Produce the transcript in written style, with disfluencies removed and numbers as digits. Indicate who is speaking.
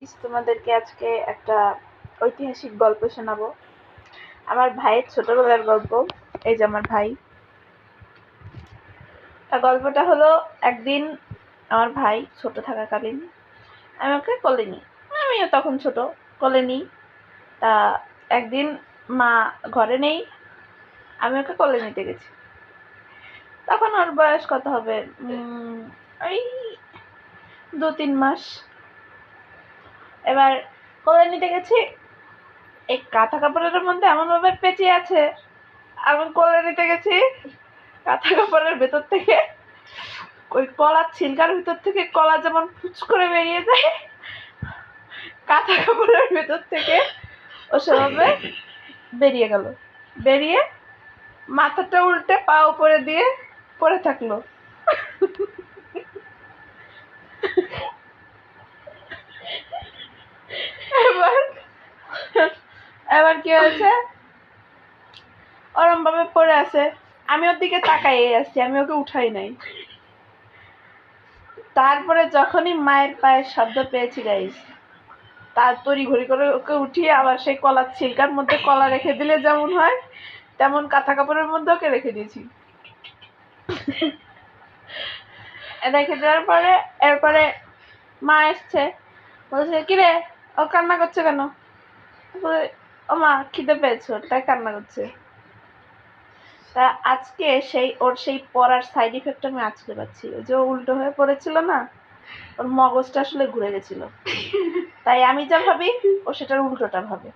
Speaker 1: তোমাদেরকে আজকে একটা ঐতিহাসিক গল্প শোনাবো। আমার ভাইয়ের ছোটবেলার গল্প। এই যে আমার ভাই। গল্পটা হলো, একদিন আমার ভাই ছোট থাকাকালীন আমি ওকে কোলে নিই। আমিও তখন ছোট, কোলে নিই। তা একদিন মা ঘরে নেই, আমি ওকে কোলে নিতে গেছি। তখন ওর বয়স কত হবে, ওই 2-3 মাস। এবার কোলে নিতে গেছি, এই কাঁথা কাপড়ের মধ্যে এমন ভাবে পেঁচিয়ে আছে, আমি কোলে নিতে গেছি, কাঁথা কাপড়ের ভেতর থেকে ওই কলার ছিলকার ভিতর থেকে কলা যেমন ফুচ করে বেরিয়ে যায়, কাঁথা কাপড়ের ভেতর থেকে ও সেভাবে বেরিয়ে গেল। বেরিয়ে মাথাটা উল্টে পা উপরে দিয়ে পড়ে থাকলো। এবার এবার কি হয়েছে, ওরম ভাবে পড়ে আছে, আমি ওর দিকে তাকাই আছি, আমি ওকে উঠাই নাই। তারপরে যখনই মায়ের পায়ের শব্দ পেয়েছি গাইস, তার তড়ি ঘড়ি করে ওকে উঠিয়ে আবার সেই কলার ছিলকার মধ্যে কলা রেখে দিলে যেমন হয় তেমন কাঁথা কাপড়ের মধ্যে ওকে রেখে দিয়েছি। রেখে দেওয়ার পরে এরপরে মা এসছে, বলছে কিরে ও কান্না করছে কেন? ও মা খিদে পেয়েছে, তাই কান্না করছে। তা আজকে ওর সেই পড়ার সাইড ইফেক্ট আমি আজকে পাচ্ছি। ওই যে উল্টো হয়ে পড়েছিল না, ওর মগজটা আসলে ঘুরে গেছিল, তাই আমি যা ভাবি ও সেটার উল্টোটা ভাবে।